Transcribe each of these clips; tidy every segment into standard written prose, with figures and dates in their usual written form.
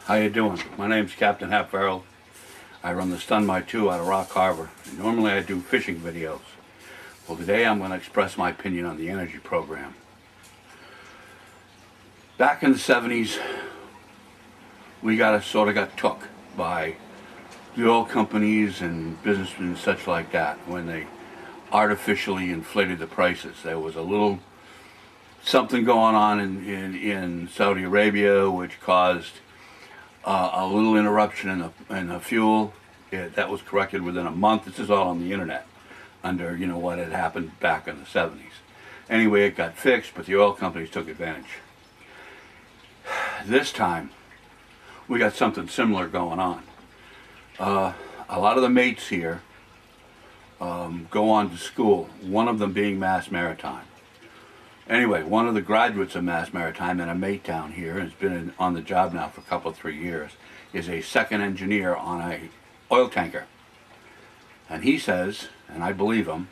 How you doing? My name's Captain Hap Farrell. I run the Stun My 2 out of Rock Harbor. Normally I do fishing videos. Well, today I'm going to express my opinion on the energy program. Back in the 70s, we sort of got took by the oil companies and businessmen and such like that when they artificially inflated the prices. There was a little something going on in Saudi Arabia which caused a little interruption in the fuel. That was corrected within a month. This is all on the internet under what had happened back in the 70s. Anyway, it got fixed, but the oil companies took advantage. This time we got something similar going on. A lot of the mates here go on to school, one of them being Mass Maritime. Anyway, one of the graduates of Mass Maritime and a mate down here, has been on the job now for a couple of 3 years, is a second engineer on a oil tanker. And he says, and I believe him,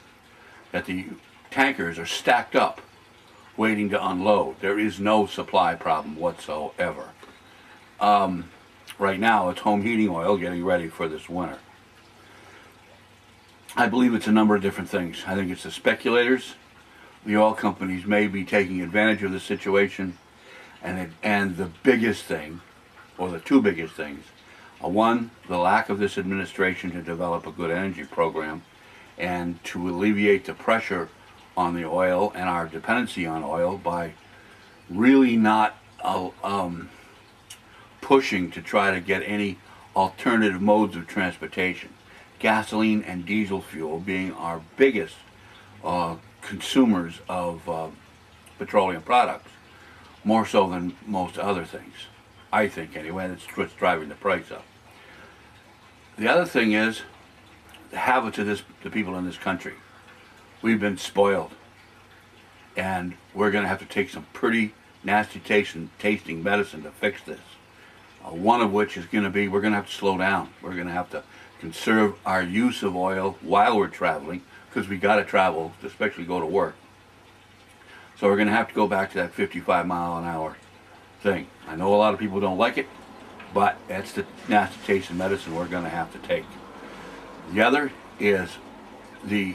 that the tankers are stacked up waiting to unload. There is no supply problem whatsoever. Right now it's home heating oil getting ready for this winter. I believe it's a number of different things. I think it's the speculators. The oil companies may be taking advantage of the situation, and the biggest thing, or the two biggest things, are one, the lack of this administration to develop a good energy program and to alleviate the pressure on the oil and our dependency on oil by really not pushing to try to get any alternative modes of transportation. Gasoline and diesel fuel being our biggest consumers of petroleum products, more so than most other things. I think anyway, that's what's driving the price up. The other thing is the habits of the people in this country. We've been spoiled, and we're going to have to take some pretty nasty tasting medicine to fix this. One of which is going to be we're going to have to slow down. We're going to have to conserve our use of oil while we're traveling, because we got to travel, especially go to work. So we're going to have to go back to that 55-mile-an-hour thing. I know a lot of people don't like it, but that's the nasty taste of medicine we're going to have to take. The other is the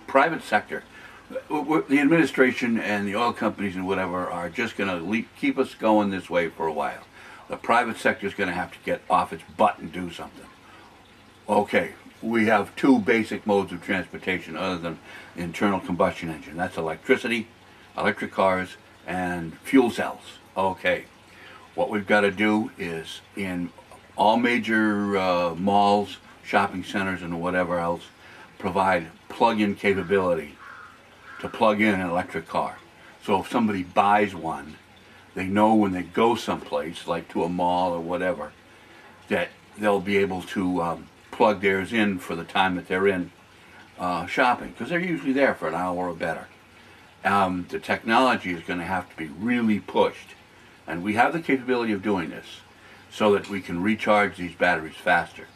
private sector. The administration and the oil companies and whatever are just going to keep us going this way for a while. The private sector is going to have to get off its butt and do something. Okay, we have two basic modes of transportation other than internal combustion engine. That's electricity, electric cars, and fuel cells. Okay, what we've got to do is in all major malls, shopping centers, and whatever else, provide plug-in capability to plug in an electric car. So if somebody buys one, they know when they go someplace, like to a mall or whatever, that they'll be able to plug theirs in for the time that they're in shopping, because they're usually there for an hour or better. The technology is going to have to be really pushed, and we have the capability of doing this so that we can recharge these batteries faster.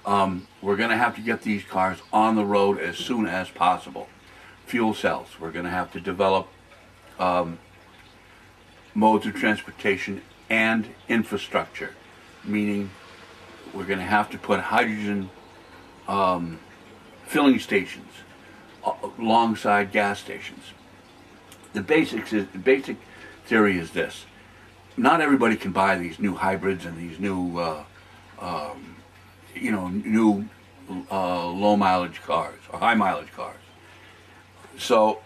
We're going to have to get these cars on the road as soon as possible. Fuel cells, we're going to have to develop modes of transportation and infrastructure, meaning we're going to have to put hydrogen filling stations alongside gas stations. The basic theory is this: not everybody can buy these new hybrids and these new low mileage cars or high mileage cars. So,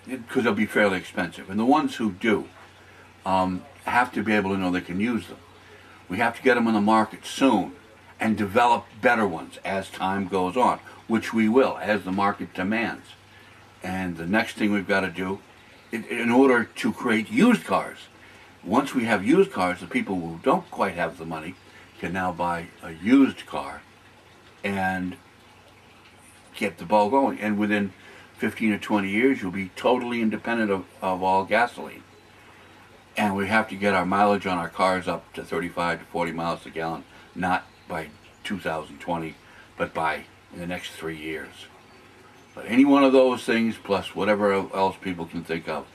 because they'll be fairly expensive, and the ones who do have to be able to know they can use them. We have to get them on the market soon and develop better ones as time goes on, which we will as the market demands. And the next thing we've got to do, in order to create used cars, once we have used cars, the people who don't quite have the money can now buy a used car and get the ball going. And within 15 or 20 years, you'll be totally independent of all gasoline. And we have to get our mileage on our cars up to 35 to 40 miles a gallon, not by 2020, but by the next 3 years. But any one of those things, plus whatever else people can think of,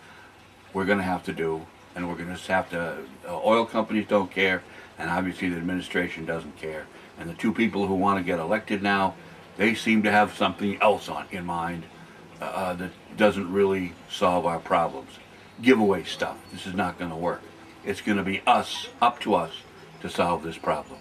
we're going to have to do, and we're going to have to, oil companies don't care, and obviously the administration doesn't care. And the two people who want to get elected now, they seem to have something else in mind that doesn't really solve our problems. Giveaway stuff. This is not going to work. It's going to be up to us to solve this problem.